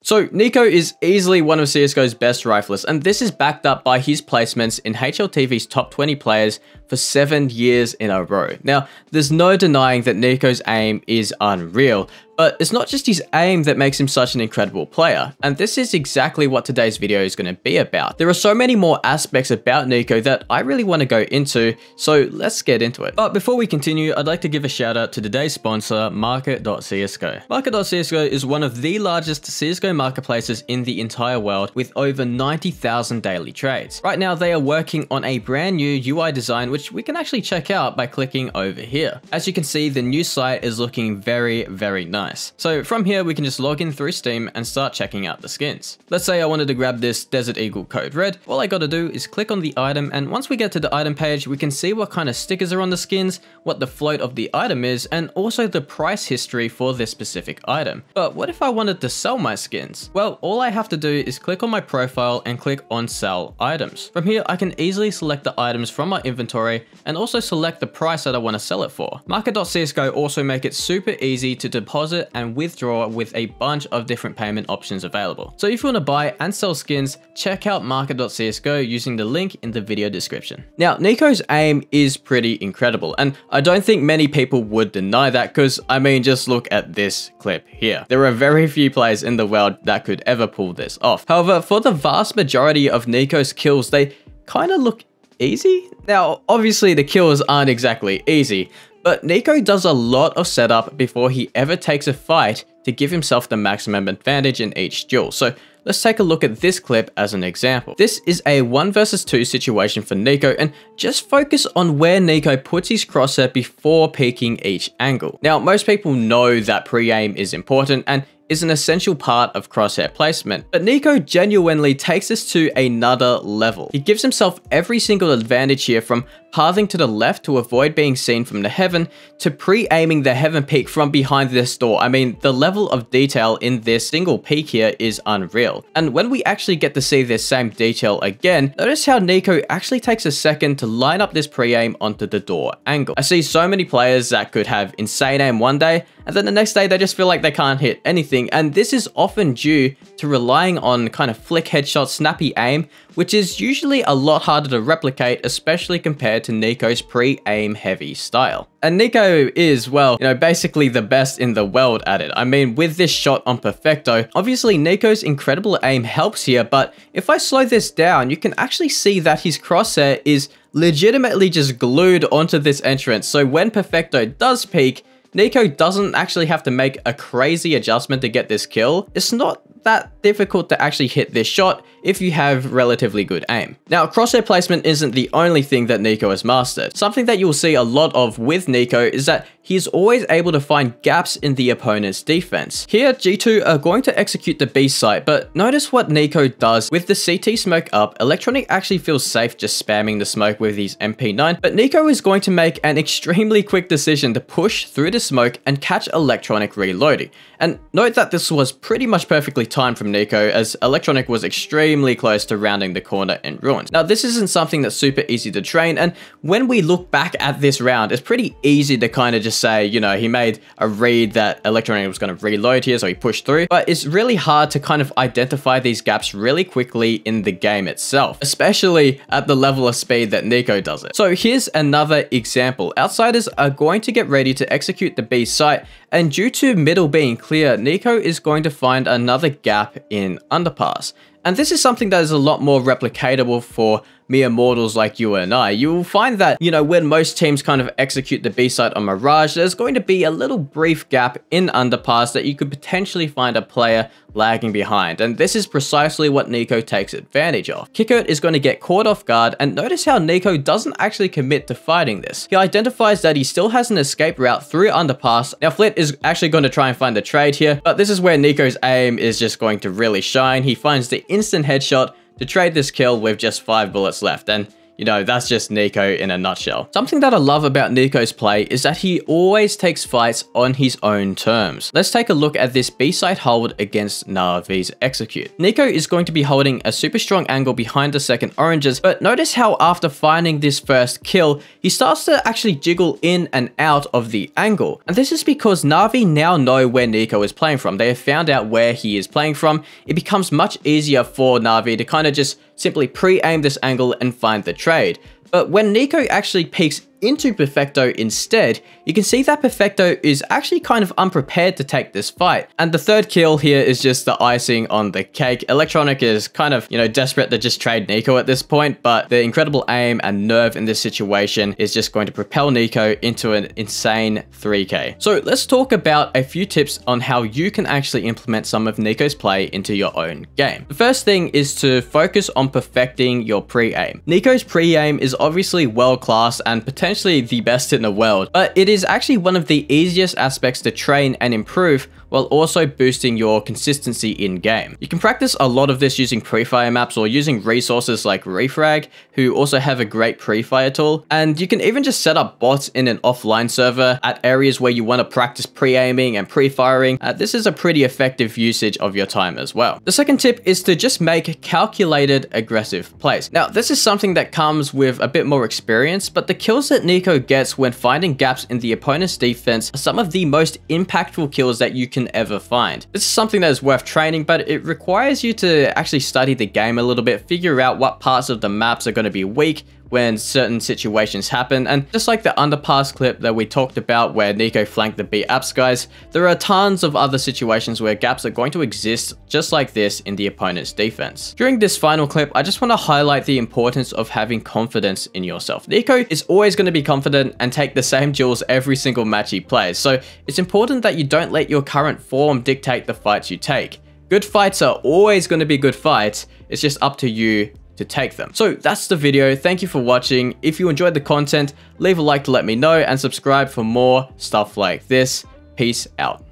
So NiKo is easily one of CSGO's best riflers, and this is backed up by his placements in HLTV's top 20 players for 7 years in a row. Now, there's no denying that NiKo's aim is unreal, but it's not just his aim that makes him such an incredible player, and this is exactly what today's video is going to be about. There are so many more aspects about NiKo that I really want to go into, so let's get into it. But before we continue, I'd like to give a shout out to today's sponsor, Market.CSGO. Market.CSGO is one of the largest CSGO marketplaces in the entire world with over 90,000 daily trades. Right now, they are working on a brand new UI design, which we can actually check out by clicking over here. As you can see, the new site is looking very, very nice. So from here, we can just log in through Steam and start checking out the skins. Let's say I wanted to grab this Desert Eagle Code Red. All I got to do is click on the item, and once we get to the item page, we can see what kind of stickers are on the skins, what the float of the item is, and also the price history for this specific item. But what if I wanted to sell my skins? Well, all I have to do is click on my profile and click on Sell Items. From here, I can easily select the items from my inventory and also select the price that I want to sell it for. Market.CSGO also make it super easy to deposit and withdraw with a bunch of different payment options available. So if you want to buy and sell skins, check out Market.CSGO using the link in the video description. Now, NiKo's aim is pretty incredible, and I don't think many people would deny that, because I mean, just look at this clip here. There are very few players in the world that could ever pull this off. However, for the vast majority of NiKo's kills, they kind of look easy. Now, obviously the kills aren't exactly easy, but NiKo does a lot of setup before he ever takes a fight to give himself the maximum advantage in each duel. So let's take a look at this clip as an example. This is a 1 versus 2 situation for NiKo, and just focus on where NiKo puts his crosshair before peeking each angle. Now, most people know that pre-aim is important and is an essential part of crosshair placement, but NiKo genuinely takes this to another level. He gives himself every single advantage here, from pathing to the left to avoid being seen from the heaven, to pre-aiming the heaven peak from behind this door. I mean, the level of detail in this single peek here is unreal. And when we actually get to see this same detail again, notice how NiKo actually takes a second to line up this pre-aim onto the door angle. I see so many players that could have insane aim one day, and then the next day they just feel like they can't hit anything, and this is often due to relying on kind of flick headshot snappy aim, which is usually a lot harder to replicate, especially compared to NiKo's pre-aim heavy style. And NiKo is, well, basically the best in the world at it. I mean, with this shot on Perfecto, obviously NiKo's incredible aim helps here, but if I slow this down, you can actually see that his crosshair is legitimately just glued onto this entrance. So when Perfecto does peak, NiKo doesn't actually have to make a crazy adjustment to get this kill. It's not that difficult to actually hit this shot if you have relatively good aim. Now, crosshair placement isn't the only thing that NiKo has mastered. Something that you'll see a lot of with NiKo is that he's always able to find gaps in the opponent's defense. Here, G2 are going to execute the B site, but notice what NiKo does. With the CT smoke up, Electronic actually feels safe just spamming the smoke with his MP9, but NiKo is going to make an extremely quick decision to push through the smoke and catch Electronic reloading. And note that this was pretty much perfectly timed from NiKo, as Electronic was extremely close to rounding the corner in ruins. Now, this isn't something that's super easy to train, and when we look back at this round, it's pretty easy to kind of just say, he made a read that Electronic was going to reload here, so he pushed through, but it's really hard to kind of identify these gaps really quickly in the game itself, especially at the level of speed that NiKo does it. So here's another example. Outsiders are going to get ready to execute the B site, and due to middle being clear, NiKo is going to find another gap in underpass. And this is something that is a lot more replicatable for mere mortals like you and I. You will find that, when most teams kind of execute the B site on Mirage, there's going to be a little brief gap in underpass that you could potentially find a player lagging behind. And this is precisely what NiKo takes advantage of. Kickert is going to get caught off guard, and notice how NiKo doesn't actually commit to fighting this. He identifies that he still has an escape route through underpass. Now, Flit is actually going to try and find the trade here, but this is where NiKo's aim is just going to really shine. He finds the instant headshot to trade this kill with just 5 bullets left, and you know, that's just NiKo in a nutshell. Something that I love about NiKo's play is that he always takes fights on his own terms. Let's take a look at this B-side hold against Na'Vi's execute. NiKo is going to be holding a super strong angle behind the second oranges, but notice how after finding this first kill, he starts to actually jiggle in and out of the angle. And this is because Na'Vi now know where NiKo is playing from. They have found out where he is playing from. It becomes much easier for Na'Vi to kind of just simply pre-aim this angle and find the trade. But when NiKo actually peeks into Perfecto instead, you can see that Perfecto is actually kind of unprepared to take this fight. And the third kill here is just the icing on the cake. Electronic is kind of, you know, desperate to just trade NiKo at this point, but the incredible aim and nerve in this situation is just going to propel NiKo into an insane 3K. So let's talk about a few tips on how you can actually implement some of NiKo's play into your own game. The first thing is to focus on perfecting your pre-aim. NiKo's pre-aim is obviously world-class and potentially the best in the world, but it is actually one of the easiest aspects to train and improve while also boosting your consistency in game. You can practice a lot of this using pre-fire maps or using resources like Refrag, who also have a great pre-fire tool, and you can even just set up bots in an offline server at areas where you want to practice pre-aiming and pre-firing. This is a pretty effective usage of your time as well. The second tip is to just make calculated aggressive plays. Now, this is something that comes with a bit more experience, but the kills that NiKo gets when finding gaps in the opponent's defense are some of the most impactful kills that you can ever find. This is something that is worth training, but it requires you to actually study the game a little bit, figure out what parts of the maps are going to be weak when certain situations happen. And just like the underpass clip that we talked about where NiKo flanked the B apps guys, there are tons of other situations where gaps are going to exist just like this in the opponent's defense. During this final clip, I just want to highlight the importance of having confidence in yourself. NiKo is always going to be confident and take the same duels every single match he plays, so it's important that you don't let your current form dictate the fights you take. Good fights are always going to be good fights, it's just up to you to take them. So that's the video. Thank you for watching. If you enjoyed the content, leave a like to let me know and subscribe for more stuff like this. Peace out.